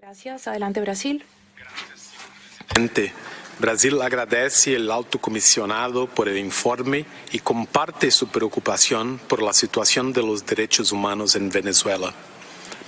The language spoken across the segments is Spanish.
Gracias. Adelante, Brasil. Presidente, Brasil agradece al alto comisionado por el informe y comparte su preocupación por la situación de los derechos humanos en Venezuela.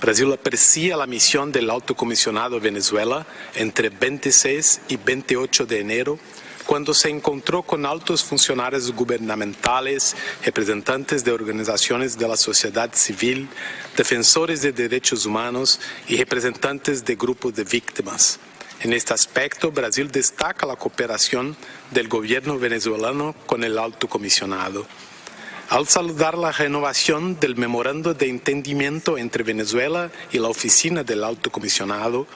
Brasil aprecia la misión del alto comisionado a Venezuela entre 26 y 28 de enero, cuando se encontró con altos funcionarios gubernamentales, representantes de organizaciones de la sociedad civil, defensores de derechos humanos y representantes de grupos de víctimas. En este aspecto, Brasil destaca la cooperación del gobierno venezolano con el alto comisionado. Al saludar la renovación del memorando de entendimiento entre Venezuela y la oficina del alto comisionado,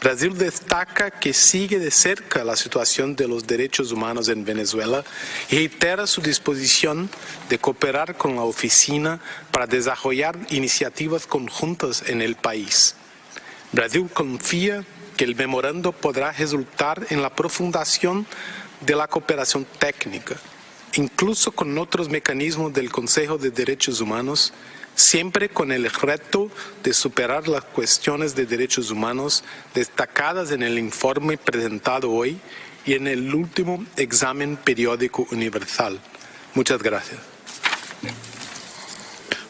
Brasil destaca que sigue de cerca la situación de los derechos humanos en Venezuela y reitera su disposición de cooperar con la oficina para desarrollar iniciativas conjuntas en el país. Brasil confía que el memorando podrá resultar en la profundización de la cooperación técnica, incluso con otros mecanismos del Consejo de Derechos Humanos, siempre con el reto de superar las cuestiones de derechos humanos destacadas en el informe presentado hoy y en el último examen periódico universal. Muchas gracias.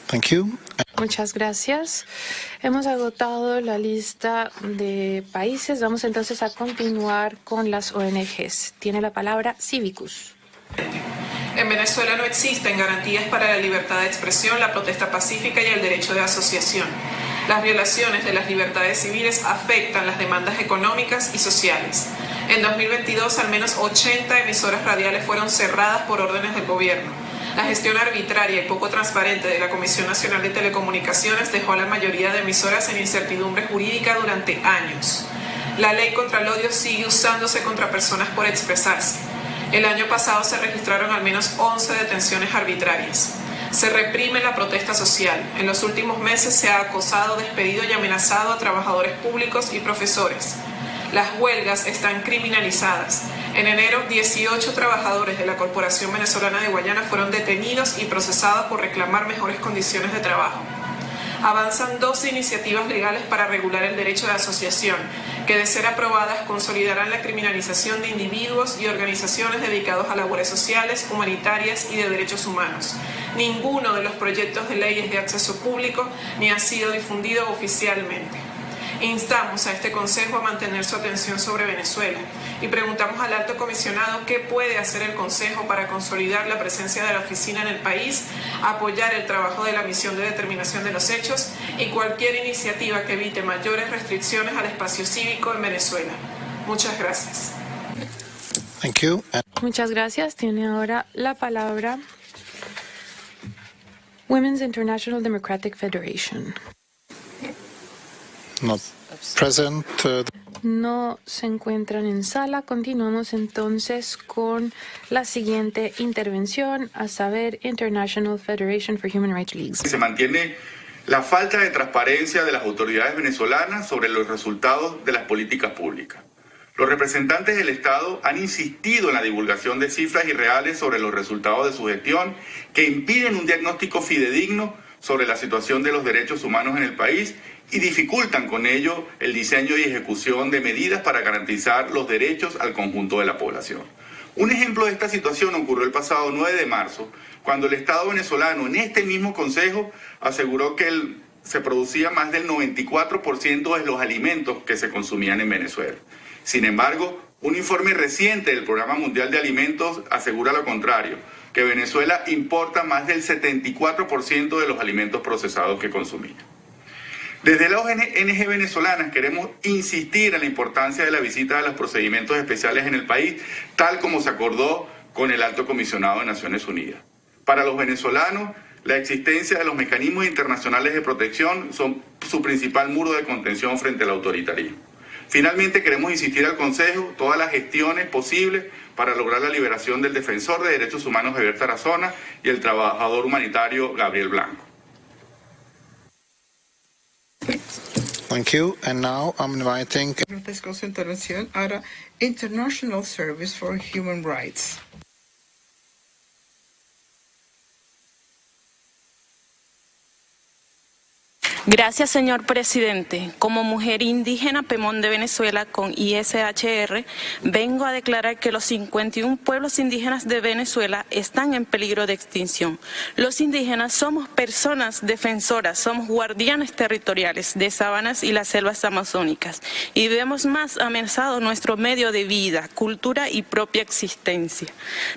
Thank you. Muchas gracias. Hemos agotado la lista de países. Vamos entonces a continuar con las ONGs. Tiene la palabra Civicus. En Venezuela no existen garantías para la libertad de expresión, la protesta pacífica y el derecho de asociación. Las violaciones de las libertades civiles afectan las demandas económicas y sociales. En 2022, al menos 80 emisoras radiales fueron cerradas por órdenes del gobierno. La gestión arbitraria y poco transparente de la Comisión Nacional de Telecomunicaciones dejó a la mayoría de emisoras en incertidumbre jurídica durante años. La ley contra el odio sigue usándose contra personas por expresarse. El año pasado se registraron al menos 11 detenciones arbitrarias. Se reprime la protesta social. En los últimos meses se ha acosado, despedido y amenazado a trabajadores públicos y profesores. Las huelgas están criminalizadas. En enero, 18 trabajadores de la Corporación Venezolana de Guayana fueron detenidos y procesados por reclamar mejores condiciones de trabajo. Avanzan 12 iniciativas legales para regular el derecho de asociación, que de ser aprobadas consolidarán la criminalización de individuos y organizaciones dedicados a labores sociales, humanitarias y de derechos humanos. Ninguno de los proyectos de ley es de acceso público ni ha sido difundido oficialmente. Instamos a este Consejo a mantener su atención sobre Venezuela y preguntamos al alto comisionado qué puede hacer el Consejo para consolidar la presencia de la oficina en el país, apoyar el trabajo de la misión de determinación de los hechos y cualquier iniciativa que evite mayores restricciones al espacio cívico en Venezuela. Muchas gracias. Thank you. Muchas gracias. Tiene ahora la palabra Women's International Democratic Federation. Not present. No se encuentran en sala. Continuamos entonces con la siguiente intervención, a saber, International Federation for Human Rights Leagues. Se mantiene la falta de transparencia de las autoridades venezolanas sobre los resultados de las políticas públicas. Los representantes del Estado han insistido en la divulgación de cifras irreales sobre los resultados de su gestión que impiden un diagnóstico fidedigno sobre la situación de los derechos humanos en el país y dificultan con ello el diseño y ejecución de medidas para garantizar los derechos al conjunto de la población. Un ejemplo de esta situación ocurrió el pasado 9 de marzo, cuando el Estado venezolano en este mismo Consejo aseguró que se producía más del 94% de los alimentos que se consumían en Venezuela. Sin embargo, un informe reciente del Programa Mundial de Alimentos asegura lo contrario, que Venezuela importa más del 74% de los alimentos procesados que consumía. Desde la ONG venezolanas queremos insistir en la importancia de la visita de los procedimientos especiales en el país, tal como se acordó con el Alto Comisionado de Naciones Unidas. Para los venezolanos, la existencia de los mecanismos internacionales de protección son su principal muro de contención frente al autoritarismo. Finalmente, queremos insistir al Consejo todas las gestiones posibles para lograr la liberación del defensor de derechos humanos Javier Tarazona y el trabajador humanitario Gabriel Blanco. Thank you. And now I'm inviting. Agradezco su intervención. Ahora, International Service for Human Rights. Gracias, señor presidente. Como mujer indígena Pemón de Venezuela con ISHR, vengo a declarar que los 51 pueblos indígenas de Venezuela están en peligro de extinción. Los indígenas somos personas defensoras, somos guardianes territoriales de sabanas y las selvas amazónicas y vemos más amenazado nuestro medio de vida, cultura y propia existencia.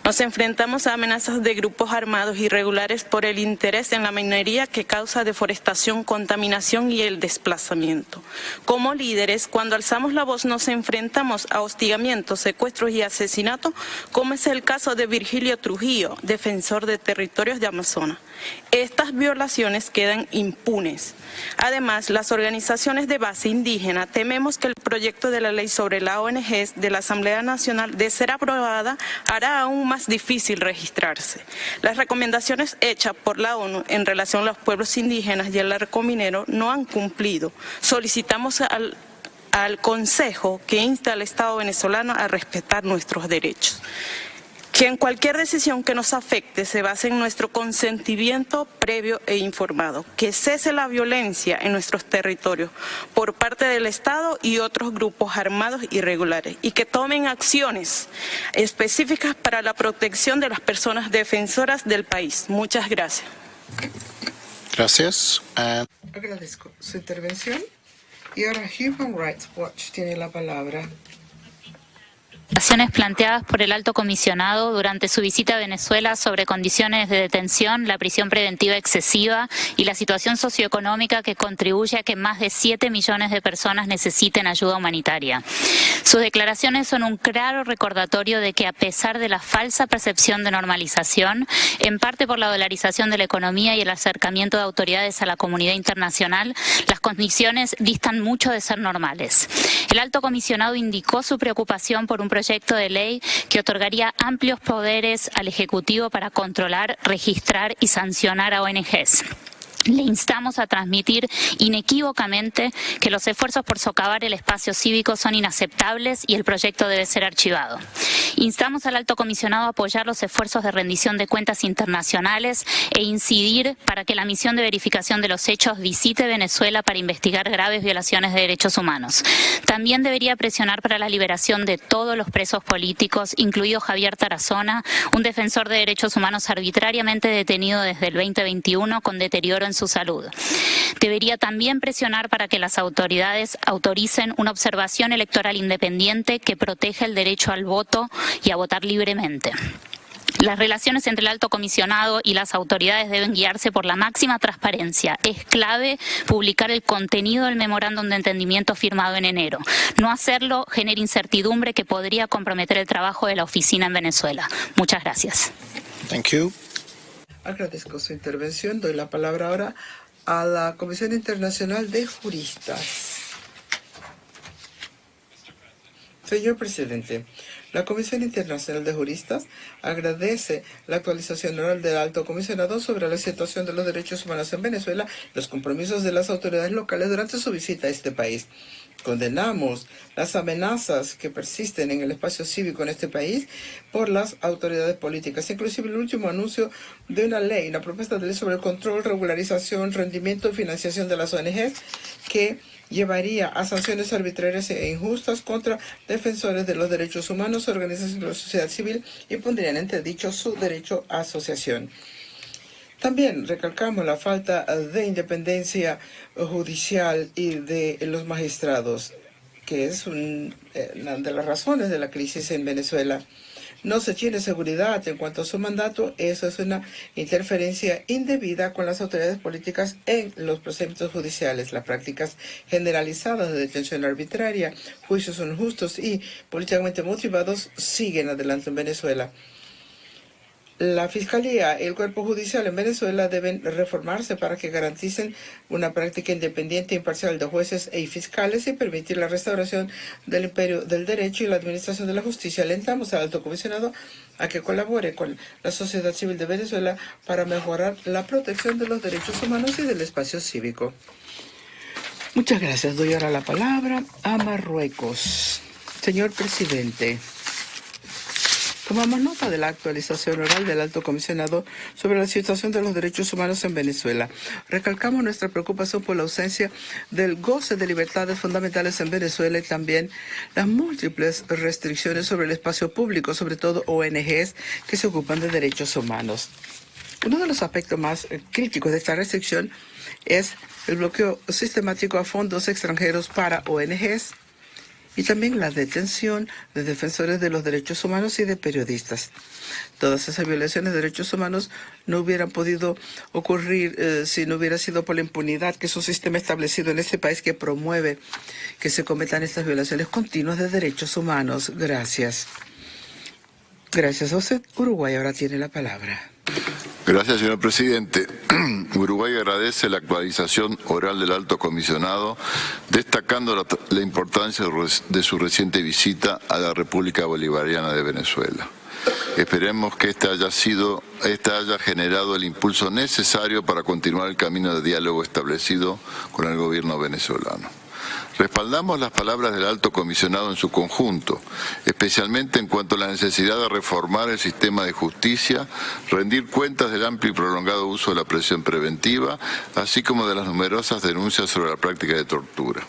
Nos enfrentamos a amenazas de grupos armados irregulares por el interés en la minería que causa deforestación, contaminación y el desplazamiento. Como líderes, cuando alzamos la voz nos enfrentamos a hostigamientos, secuestros y asesinatos, como es el caso de Virgilio Trujillo, defensor de territorios de Amazonas. Estas violaciones quedan impunes. Además, las organizaciones de base indígena tememos que el proyecto de la ley sobre la ONG de la Asamblea Nacional, de ser aprobada, hará aún más difícil registrarse. Las recomendaciones hechas por la ONU en relación a los pueblos indígenas y el arco minero no han cumplido. Solicitamos al Consejo que inste al Estado venezolano a respetar nuestros derechos. Que en cualquier decisión que nos afecte se base en nuestro consentimiento previo e informado. Que cese la violencia en nuestros territorios por parte del Estado y otros grupos armados irregulares y que tomen acciones específicas para la protección de las personas defensoras del país. Muchas gracias. Gracias. Agradezco su intervención. Y ahora Human Rights Watch tiene la palabra. Acciones planteadas por el Alto Comisionado durante su visita a Venezuela sobre condiciones de detención, la prisión preventiva excesiva y la situación socioeconómica que contribuye a que más de 7 millones de personas necesiten ayuda humanitaria. Sus declaraciones son un claro recordatorio de que a pesar de la falsa percepción de normalización, en parte por la dolarización de la economía y el acercamiento de autoridades a la comunidad internacional, las condiciones distan mucho de ser normales. El Alto Comisionado indicó su preocupación por un proyecto de ley que otorgaría amplios poderes al Ejecutivo para controlar, registrar y sancionar a ONGs. Le instamos a transmitir inequívocamente que los esfuerzos por socavar el espacio cívico son inaceptables y el proyecto debe ser archivado. Instamos al Alto Comisionado a apoyar los esfuerzos de rendición de cuentas internacionales e incidir para que la misión de verificación de los hechos visite Venezuela para investigar graves violaciones de derechos humanos. También debería presionar para la liberación de todos los presos políticos, incluido Javier Tarazona, un defensor de derechos humanos arbitrariamente detenido desde el 2021 con deterioro en su salud. Debería también presionar para que las autoridades autoricen una observación electoral independiente que proteja el derecho al voto y a votar libremente. Las relaciones entre el Alto Comisionado y las autoridades deben guiarse por la máxima transparencia. Es clave publicar el contenido del memorándum de entendimiento firmado en enero. No hacerlo genera incertidumbre que podría comprometer el trabajo de la oficina en Venezuela. Muchas gracias. Thank you. Agradezco su intervención. Doy la palabra ahora a la Comisión Internacional de Juristas. Señor presidente, la Comisión Internacional de Juristas agradece la actualización oral del Alto Comisionado sobre la situación de los derechos humanos en Venezuela, los compromisos de las autoridades locales durante su visita a este país. Condenamos las amenazas que persisten en el espacio cívico en este país por las autoridades políticas, inclusive el último anuncio de una ley, una propuesta de ley sobre el control, regularización, rendimiento y financiación de las ONGs que llevaría a sanciones arbitrarias e injustas contra defensores de los derechos humanos, organizaciones de la sociedad civil y pondrían en entredicho su derecho a asociación. También recalcamos la falta de independencia judicial y de los magistrados, que es una de las razones de la crisis en Venezuela. No se tiene seguridad en cuanto a su mandato. Eso es una interferencia indebida con las autoridades políticas en los procedimientos judiciales. Las prácticas generalizadas de detención arbitraria, juicios injustos y políticamente motivados siguen adelante en Venezuela. La Fiscalía y el Cuerpo Judicial en Venezuela deben reformarse para que garanticen una práctica independiente e imparcial de jueces y fiscales y permitir la restauración del imperio del derecho y la administración de la justicia. Alentamos al Alto Comisionado a que colabore con la sociedad civil de Venezuela para mejorar la protección de los derechos humanos y del espacio cívico. Muchas gracias. Doy ahora la palabra a Marruecos. Señor presidente, Tomamos nota de la actualización oral del Alto Comisionado sobre la situación de los derechos humanos en Venezuela. Recalcamos nuestra preocupación por la ausencia del goce de libertades fundamentales en Venezuela y también las múltiples restricciones sobre el espacio público, sobre todo ONGs que se ocupan de derechos humanos. Uno de los aspectos más críticos de esta restricción es el bloqueo sistemático a fondos extranjeros para ONGs y también la detención de defensores de los derechos humanos y de periodistas. Todas esas violaciones de derechos humanos no hubieran podido ocurrir si no hubiera sido por la impunidad, que es un sistema establecido en este país que promueve que se cometan estas violaciones continuas de derechos humanos. Gracias. Gracias a usted. Uruguay ahora tiene la palabra. Gracias, señor presidente. Uruguay agradece la actualización oral del Alto Comisionado, destacando la importancia de su reciente visita a la República Bolivariana de Venezuela. Esperemos que esta haya generado el impulso necesario para continuar el camino de diálogo establecido con el gobierno venezolano. Respaldamos las palabras del Alto Comisionado en su conjunto, especialmente en cuanto a la necesidad de reformar el sistema de justicia, rendir cuentas del amplio y prolongado uso de la prisión preventiva, así como de las numerosas denuncias sobre la práctica de tortura.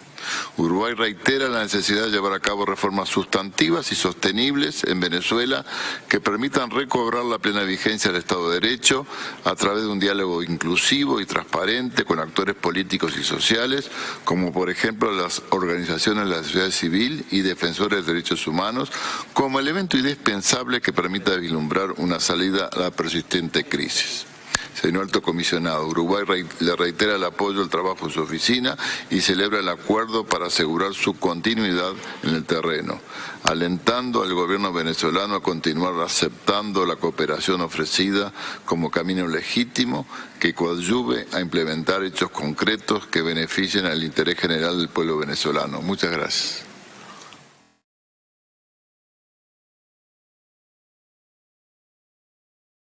Uruguay reitera la necesidad de llevar a cabo reformas sustantivas y sostenibles en Venezuela que permitan recobrar la plena vigencia del Estado de Derecho a través de un diálogo inclusivo y transparente con actores políticos y sociales, como por ejemplo las organizaciones de la sociedad civil y defensores de derechos humanos, como elemento indispensable que permita vislumbrar una salida a la persistente crisis. Señor Alto Comisionado, Uruguay le reitera el apoyo al trabajo de su oficina y celebra el acuerdo para asegurar su continuidad en el terreno, alentando al gobierno venezolano a continuar aceptando la cooperación ofrecida como camino legítimo que coadyuve a implementar hechos concretos que beneficien al interés general del pueblo venezolano. Muchas gracias.